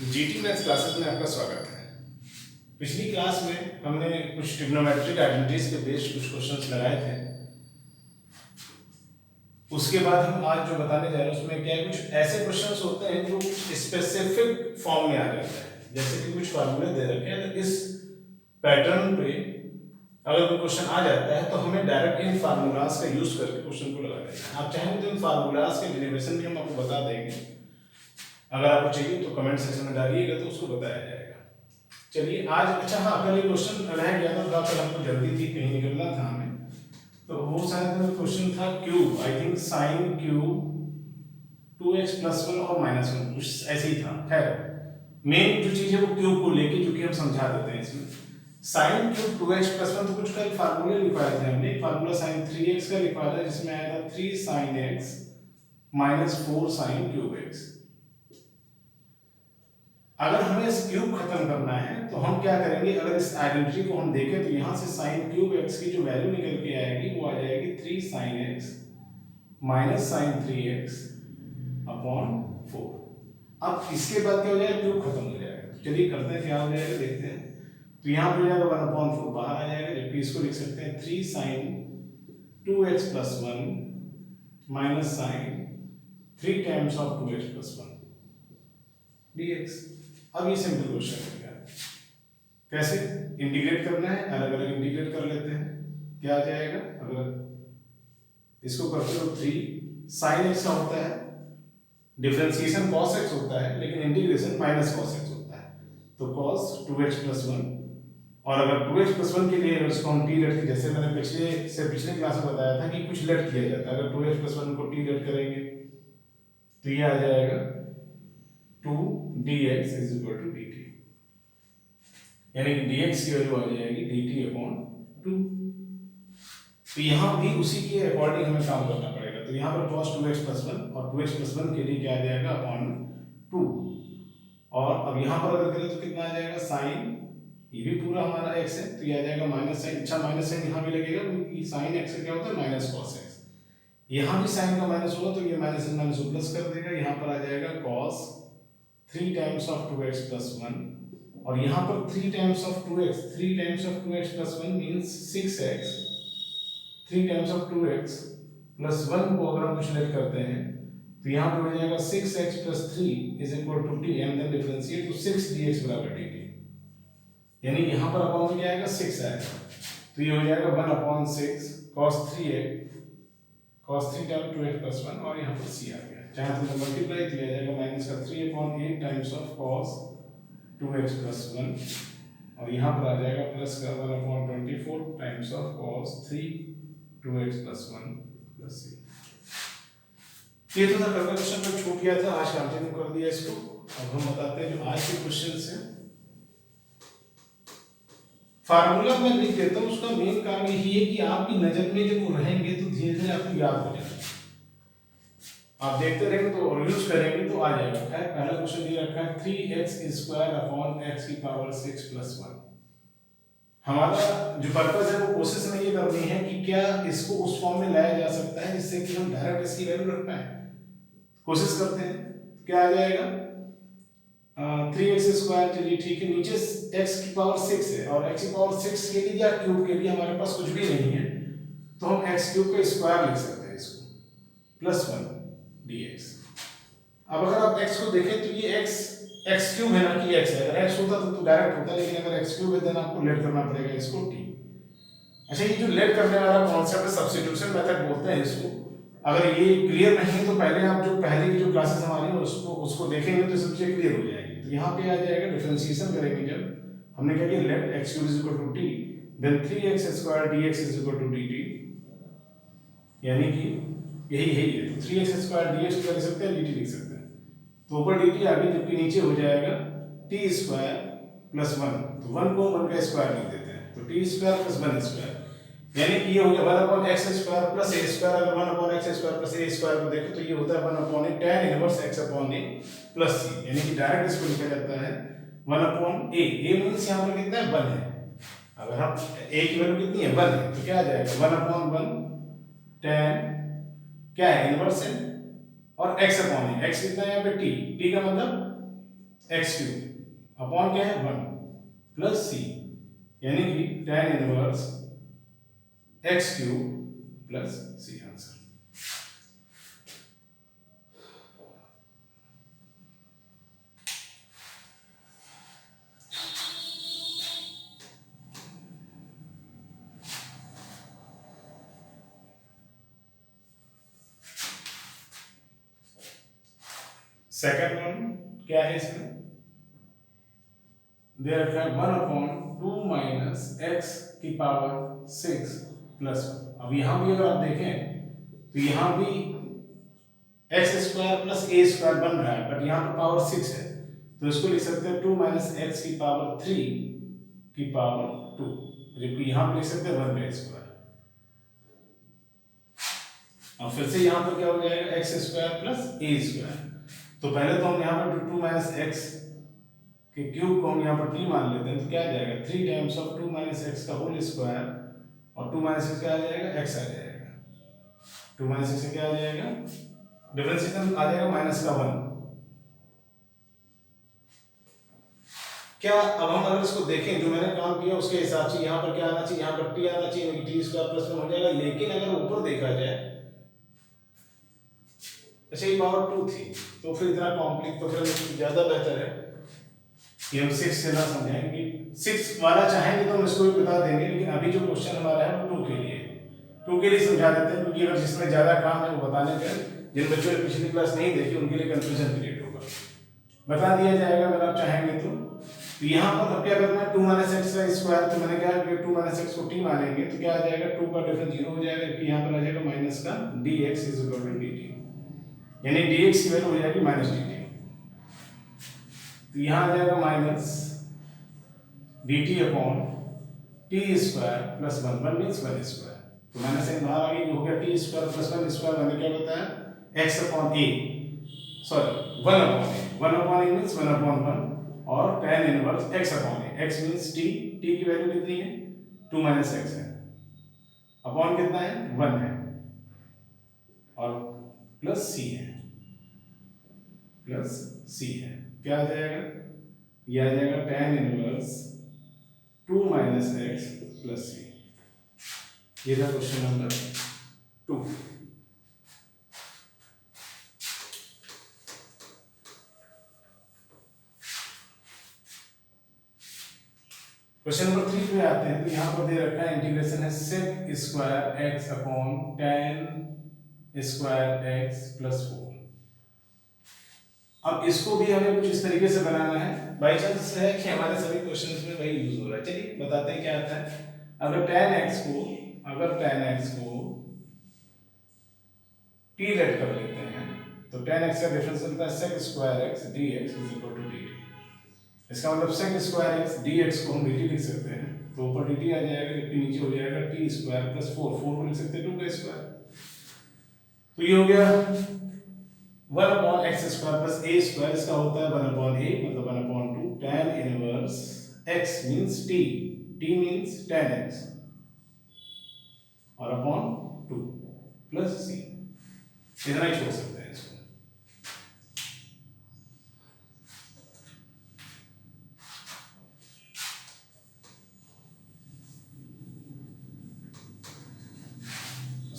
GT maths classes में आपका स्वागत है। पिछली क्लास में हमने कुछ ट्रिग्नोमेट्रिक आइडेंटिटीज के बेस्ड कुछ क्वेश्चंस लगाए थे। उसके बाद हम आज जो बताने जा रहे हैं उसमें क्या है, कुछ ऐसे क्वेश्चंस होते हैं जो स्पेसिफिक फॉर्म में आ जाते हैं। जैसे कि कुछ फार्मूले दे रखे हैं, इस पैटर्न पे अगर कोई क्वेश्चन आ जाता है तो हमें डायरेक्ट इन फार्मूलाज का यूज करके क्वेश्चन को लगा देना है। आप चाहेंगे तो इन फार्मूलाज के डेरिवेशन भी हम आपको बता देंगे। अगर आपको चाहिए तो कमेंट सेक्शन में डालिएगा तो उसको बताया जाएगा। चलिए आज हाँ, कल ये क्वेश्चन रह गया था, कल हमको जल्दी थी, कहीं निकलना था हमें, तो वो शायद क्वेश्चन था cube, I think sine cube 2x + 1 और -1 कुछ ऐसे ही था। खैर मेन जो चीज है वो क्यूब को लेके, जो कि हम समझा देते हैं इसमें। साइन क्यूब 2x + 1, तो कुछ कल फार्मूले लिखवाए थे हमने। फार्मूला साइन 3x का लिखवाया था, जिसमें आया था 3 sin x - 4 sin cube x। अगर हमें इस क्यूब खत्म करना है तो हम क्या करेंगे, अगर इस आइडेंटिटी को हम देखें तो यहाँ से साइन क्यूब x की जो वैल्यू निकल के आएगी वो आ जाएगी 3 sin x - sin 3x upon 4। अब इसके बाद क्या हो जाएगा, क्यूब खत्म हो जाएगा। चलिए करते हैं, क्या हो जाएगा देखते हैं। तो यहाँ पे हो जाएगा 1/4 बाहर आ जाएगा, जबकि इसको लिख सकते हैं 3 sin 2x + 1 - sin 3 times of 2x + 1 dx। अब ये सिंपल क्वेश्चन हो गया। कैसे इंटीग्रेट करना है, अलग अलग इंटीग्रेट कर लेते हैं। क्या आ जाएगा, अगर इसको करते हो 3 sin x का होता है, डिफरेंशिएशन cos x होता है, लेकिन इंटीग्रेशन -cos x होता है। तो cos 2x + 1, और अगर 2x + 1 के लिए इसको हम t लेट, जैसे मैंने पिछले क्लास में बताया था कि कुछ लेट किया जाता है। अगर 2x + 1 को t लेट करेंगे तो ये आ जाएगा 2 dx = dt, यानी कि dx की वैल्यू आ जाएगी dt/2। तो यहाँ भी उसी के अकॉर्डिंग हमें काम करना पड़ेगा। तो यहाँ पर cos 2x + 1 और 2x + 1 के लिए क्या आ जाएगा अपॉन 2। और अब यहाँ पर अगर करें तो कितना आ जाएगा, साइन, ये भी पूरा हमारा x है तो ये आ जाएगा माइनस साइन। अच्छा माइनस साइन यहाँ भी लगेगा क्योंकि साइन x का क्या होता है -cos x। यहाँ भी साइन का माइनस होगा तो ये माइनस से माइनस को प्लस कर देगा। यहाँ पर आ जाएगा cos 3 times of 2x + 1, और यहाँ पर 3 times of 2x, 3 times of 2x + 1 means 6x। 3 times of 2x + 1 को अगर हम कुछ लेट करते हैं तो यहाँ पे हो जाएगा 6x + 3 = t, and then differentiate तो 6 dx = dt, यानी यहाँ पर अपॉन में क्या आएगा, 6 आएगा। तो ये हो जाएगा 1/6 cos 3 टाइम 2x + 1, और यहाँ पर c आ गया। चाहे तो मल्टीप्लाई किया जाएगा, -3/8 टाइम्स ऑफ cos 2x + 1, और यहाँ पर आ जाएगा प्लस का 1/24 times of cos 3 2x + 1 + c। ये तो था कल का क्वेश्चन में छूट गया था, आज कंटिन्यू कर दिया इसको। अब हम बताते हैं जो आज के क्वेश्चंस हैं। फार्मूला मैं लिख देता हूँ, उसका मेन काम यही है कि आपकी नजर में जब वो रहेंगे तो धीरे धीरे आपको याद हो जाएगा। आप देखते रहेंगे तो और यूज करेंगे तो आ जाएगा। खैर पहला क्वेश्चन ये रखा है 3x² x की पावर 6 + 1। हमारा जो पर्पस है वो कोशिश में ये करनी है कि क्या इसको उस फॉर्म में लाया जा सकता है जिससे कि हम डायरेक्ट इसकी वैल्यू रख पाए। कोशिश करते हैं, क्या आ जाएगा 3x²। चलिए ठीक है, नीचे x की पावर 6 है और x की पावर 6 के लिए या क्यूब के लिए हमारे पास कुछ भी नहीं है, तो हम x³ का स्क्वायर लिख सकते हैं इसको +1 dx। अब अगर आप x को देखें तो ये x³ है ना कि x है। अगर x होता तो डायरेक्ट होता, लेकिन अगर x³ है देन आपको लेट करना पड़ेगा इसको t। अच्छा, ये जो लेट करने वाला कॉन्सेप्ट है, सब्स्टिट्यूशन मेथड बोलते हैं इसको। अगर ये क्लियर नहीं है तो पहले आप जो पहले की जो क्लासेस हमारी हैं उसको देखेंगे तो सबसे क्लियर हो जाएगी। तो यहाँ पे आ जाएगा, डिफरेंशिएशन करेंगे जब हमने क्या किया, let x³ = t, then 3x² dx = dt, यानी कि यही है ये। तो 3x² dx को लिख सकते हैं, dt लिख सकते हैं। तो ऊपर dt आ गई, जबकि नीचे हो जाएगा t² + 1, तो 1 को 1 का स्क्वायर लिख देते हैं, तो t² + 1², यानी कि ये हो गया 1/x² + a²। अगर 1/x² + a² को देखें तो ये होता है 1/a tan inverse x/a + c, यानी कि डायरेक्ट इसको लिखा जाता है 1/a। a मींस यहाँ पर कितना है, 1 है। अगर हम a की वैल्यू कितनी है, 1 है, तो क्या आ जाएगा 1/1 tan, क्या है, इनवर्स है, और x/a। x कितना है यहाँ पे, t का मतलब एक्स क्यूब अपॉन क्या है 1 प्लस सी, यानी कि tan inverse x cube plus C answer. Second one क्या है इसमें, therefore 1 upon 2 minus x की पावर 6 प्लस 1। अब यहाँ भी अगर आप देखें तो यहाँ भी एक्स स्क्वायर प्लस ए स्क्वायर बन रहा है, बट यहाँ पर पावर 6 है, तो इसको लिख सकते हैं 2 माइनस एक्स की पावर 3 की पावर 2, जबकि यहाँ पर लिख सकते हैं 1 का स्क्वायर। अब फिर से यहाँ पर क्या हो जाएगा एक्स स्क्वायर प्लस ए स्क्वायर। तो पहले तो हम यहाँ पर 2 माइनस एक्स के क्यूब को हम यहाँ पर t मान लेते हैं, तो क्या आ जाएगा 3 टाइम्स ऑफ 2 माइनस एक्स का होल स्क्वायर, और 2 माइनस एक्स क्या आ जाएगा x आ जाएगा, 2 माइनस एक्स से क्या आ जाएगा डिफरेंशिएशन आ जाएगा माइनस का 1। क्या अब हम अगर इसको देखें जो मैंने काम किया उसके हिसाब से यहाँ पर क्या आना चाहिए, यहाँ पर t आना चाहिए, टी स्क्वायर प्लस 1 हो जाएगा। लेकिन अगर ऊपर देखा जाए अच्छा ये पावर 2 थी, तो फिर इतना कॉम्प्लेक्स, तो फिर ज्यादा बेहतर है कि हम 6 से ना समझें, क्योंकि 6 वाला चाहेंगे तो हम इसको भी बता देंगे, लेकिन अभी जो क्वेश्चन हमारा है वो 2 के लिए, 2 के लिए समझा देते हैं, क्योंकि अगर जिसमें ज्यादा काम है वो बताने का, जिन बच्चों ने पिछली क्लास नहीं देखी उनके लिए कंफ्यूजन क्रिएट होगा, बता दिया जाएगा अगर आप चाहेंगे तो। यहाँ पर अब क्या करना है 2 माइनस एक्स का स्क्वायर, तो मैंने क्या किया 2 माइनस एक्स को t मानेंगे तो क्या आ जाएगा 2 का डिफरेंस 0 हो जाएगा, क्योंकि यहाँ पर आ जाएगा माइनस का dx is equal to dt, यानी dx की वैल्यू हो जाएगी माइनस dt। तो यहाँ आ जाएगा minus dt upon T square plus 1, 1 means 1 square, तो माइनस साइन बाहर आ गई, हो गया टी स्क्वायर प्लस 1 स्क्वायर। मैंने क्या बताया x upon a, sorry 1 upon a, 1 upon a means 1 upon 1, और tan inverse x upon a, x means t, t की वैल्यू कितनी है 2 माइनस x है, अपॉन कितना है 1 है, और प्लस c है, प्लस c है, क्या आ जाएगा ये आ जाएगा tan inverse 2 minus x plus c. ये था क्वेश्चन नंबर 2। क्वेश्चन नंबर 3 पे आते हैं, तो यहाँ पर दे रखा है इंटीग्रेशन है sec square x upon tan square x plus 4। अब इसको भी हमें कुछ इस तरीके से बनाना है, बाई चांस है कि हमारे सभी क्वेश्चंस में वही यूज हो रहा है। चलिए बताते हैं क्या आता है। अगर tan x को t लेट कर लेते हैं, तो tan x का डिफरेंस होता है sec square x dx is equal to dt। इसका मतलब sec स्क्वायर x dx को हम dt लिख सकते हैं, तो ऊपर dt आ जाएगा, जबकि नीचे हो जाएगा t स्क्वायर प्लस 4 को लिख सकते हैं 2 का स्क्वायर। तो ये हो गया 1 अपॉन एक्स स्क्वायर प्लस ए स्क्वायर, इसका होता है 1 अपॉन ए मतलब 1 upon 2 tan inverse x means t, t means tan x, और अपॉन 2 प्लस c, इतना ही छोड़ सकते हैं इसको।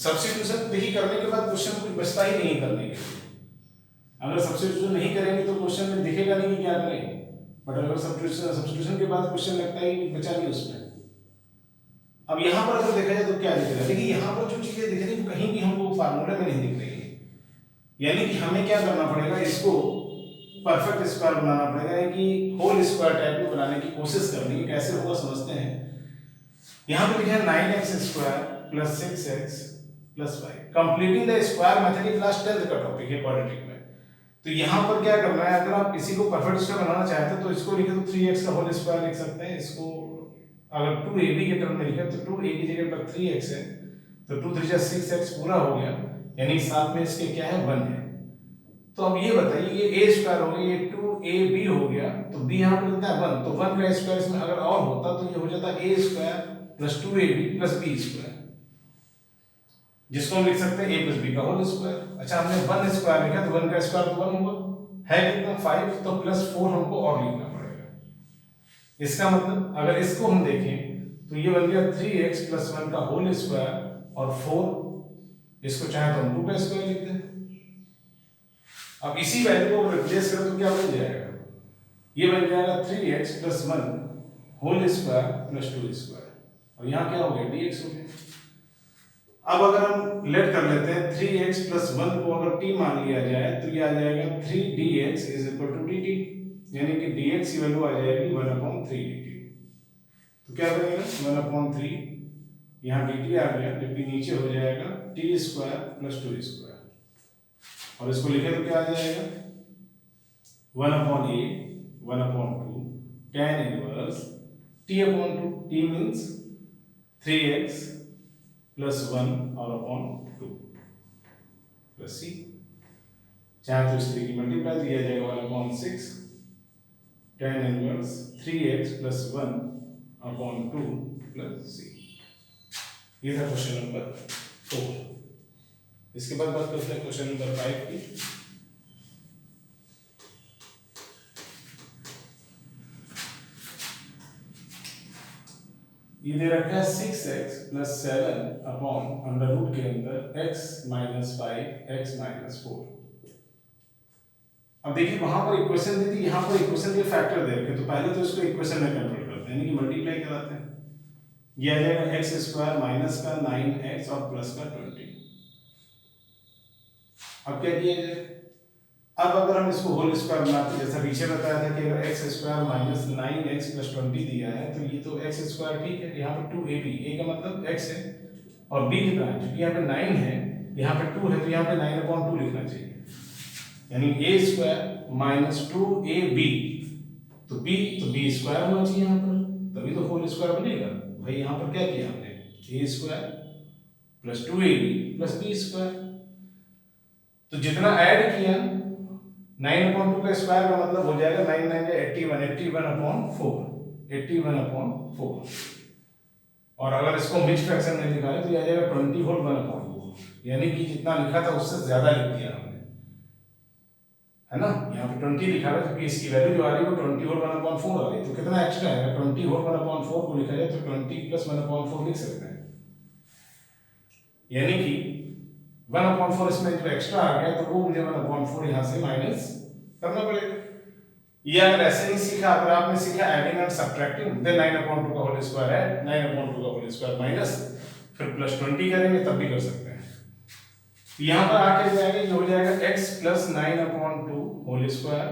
सब्स्टिट्यूशन देखिए करने के बाद क्वेश्चन कुछ बचता ही नहीं करने के लिए। अगर सब्स्टिट्यूशन नहीं करेंगे तो क्वेश्चन में दिखेगा नहीं कि क्या करें, बट अगर सब्स्टिट्यूशन के बाद क्वेश्चन लगता है कि बचा नहीं उसमें। अब यहाँ पर अगर देखा जाए तो क्या दिख रहा है, देखिए यहाँ पर जो चीजें दिख रही है कहीं भी हमको फार्मूले में नहीं दिख रही है, यानी कि हमें क्या करना पड़ेगा, इसको परफेक्ट स्क्वायर बनाना पड़ेगा, यानी कि होल स्क्वायर टाइप में बनाने की कोशिश करनी है। कैसे होगा समझते हैं। यहाँ पे लिखा है 9x square plus 6x plus 5, completing the square method in class 10th का टॉपिक है क्वाड्रेटिक में। तो यहाँ पर क्या करना है, अगर आप किसी को परफेक्ट स्क्वायर बनाना चाहते हैं तो इसको लिखे तो 3x का होल स्क्वायर लिख सकते हैं। इसको अगर 2ab के टर्म में लिखे तो 2a की जगह पर 3x है, तो 2 3 6x पूरा हो गया, यानी साथ में इसके क्या है 1 है। तो अब ये बताइए ये a स्क्वायर हो गया, ये 2ab हो गया, तो b यहाँ पर कितना है 1, तो 1 का स्क्वायर इसमें अगर और होता तो ये हो जाता a square plus 2ab plus b square, जिसको हम लिख सकते हैं a प्लस b का होल स्क्वायर। अच्छा हमने 1 स्क्वायर लिखा तो 1 का स्क्वायर तो 1 होगा, है कितना 5, तो +4 हमको और लिखना पड़ेगा। इसका मतलब अगर इसको हम देखें तो ये बन गया 3x + 1 का होल स्क्वायर और 4, इसको चाहे तो हम 2 का स्क्वायर लिख दें। अब इसी वैल्यू को रिप्लेस करें तो क्या बन जाएगा, ये बन जाएगा 3x + 1 होल स्क्वायर + 2 स्क्वायर, और यहाँ क्या हो गया dx हो गया। अब अगर हम लेट कर लेते हैं 3x + 1 को अगर t मान लिया जाए तो ये आ जाएगा 3dx = dt, यानी कि dx की वैल्यू आ जाएगी 1/3 dt। तो क्या बनेगा 1/3, यहाँ dt आ गया, जबकि नीचे हो जाएगा t² + 2 स्क्वायर, और इसको लिखे तो क्या आ जाएगा 1/8 1/2 tan inverse t/2, t means 3x + 1 और अपॉन 2 प्लस c, चाहे तो इस तरीके की मल्टीप्लाई दिया जाएगा 1/6 tan inverse 3x + 1 upon 2 plus c। ये था क्वेश्चन नंबर 4। इसके बाद बात करते हैं क्वेश्चन नंबर 5 की। ये दे रखा है 6x + 7 अपॉन √ के अंदर x - 5 x - 4। अब देखिए वहां पर इक्वेशन दी थी, यहाँ पर इक्वेशन के फैक्टर दे रखे, तो पहले तो इसको इक्वेशन में कन्वर्ट करते हैं, यानी कि मल्टीप्लाई कराते हैं। ये आ जाएगा x² माइनस का 9x और प्लस का 20। अब क्या किया जाए, अब अगर हम इसको होल स्क्वायर बनाते हैं, जैसा पीछे बताया था कि अगर x² माइनस 9x + 20 दिया है तो ये तो x² ठीक है, यहाँ पर 2ab, a का मतलब x है और b कितना है, क्योंकि यहाँ पे 9 है यहाँ पे 2 है, तो यहाँ पे 9/2 लिखना चाहिए, यानी a² - 2ab, तो b² होना चाहिए यहाँ पर, तभी तो होल स्क्वायर बनेगा। भाई यहाँ पर क्या किया हमने, a² + 2ab + b², तो जितना ऐड किया 9/2 का स्क्वायर का मतलब हो जाएगा 9 9 81 81/4 81/4, और अगर इसको मिक्स फ्रैक्शन में लिखा है तो ये आ जाएगा 20 होल 1/2, यानी कि जितना लिखा था उससे ज्यादा लिख दिया हमने, है ना। यहाँ पे 20 लिखा है क्योंकि इसकी वैल्यू जो आ रही है वो 20 होल 1/4 आ रही है, तो कितना एक्स्ट्रा है, 20 होल 1/4 को लिखा जाए तो 20 + 1/4 लिख सकते हैं, यानी कि 1/4 इसमें जो एक्स्ट्रा आ गया तो वो मुझे 1/4 यहाँ से माइनस करना पड़ेगा। ये अगर ऐसे नहीं सीखा, अगर आपने सीखा एडिंग एंड सब्ट्रैक्टिंग, देन 9/2 का होल स्क्वायर है 9/2 का होल स्क्वायर माइनस फिर +20 करेंगे तब भी कर सकते हैं। यहाँ पर आके जाएगा, ये हो जाएगा x + 9/2 होल स्क्वायर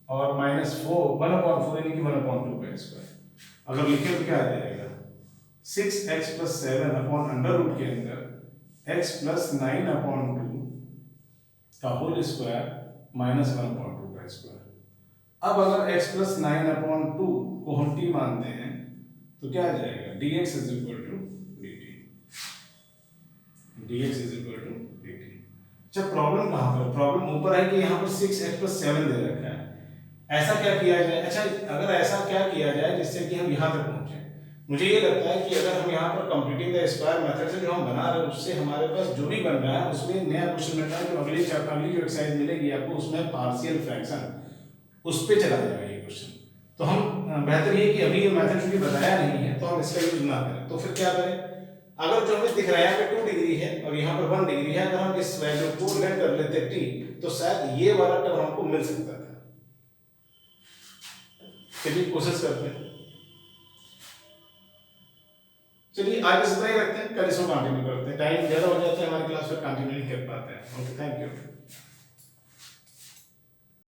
और -4 1/4 यानी कि 1/2 का स्क्वायर। अगर लिखे तो क्या आ जाएगा 6x + 7 अपॉन √ के अंदर x + 9/2 का होल स्क्वायर -1/2 का स्क्वायर। अब अगर x + 9/2 को हम t मानते हैं तो क्या आ जाएगा dx = dt, dx = dt। अच्छा प्रॉब्लम कहाँ पर, प्रॉब्लम ऊपर है कि यहाँ पर 6x + 7 दे रखा है, ऐसा क्या किया जाए, अच्छा अगर ऐसा क्या किया जाए जिससे कि हम यहाँ तक पहुँचे। मुझे ये लगता है कि अगर हम यहाँ पर कंप्लीटिंग द स्क्वायर मेथड से जो हम बना रहे हैं उससे हमारे पास जो भी बन रहा है उसमें नया क्वेश्चन बन रहा है, तो अगली जो एक्सरसाइज मिलेगी आपको उसमें पार्शियल फ्रैक्शन उस पे चला जाएगा ये क्वेश्चन। तो हम बेहतर ये कि अभी ये मेथड चूंकि बताया नहीं है तो हम इसका यूज ना करें, तो फिर क्या करें, अगर जो हमें दिख रहा है यहाँ पे 2 डिग्री है और यहाँ पर 1 डिग्री है, अगर हम इस वैल्यू को लेट कर लेते t तो शायद ये वाला टर्म हमको मिल सकता था। चलिए कोशिश करते हैं, चलिए आज इतना ही रखते हैं, कल इसको कंटिन्यू करते हैं, टाइम ज़्यादा हो जाता है हमारी क्लास में कंटिन्यू नहीं कर पाते हैं। Okay thank you.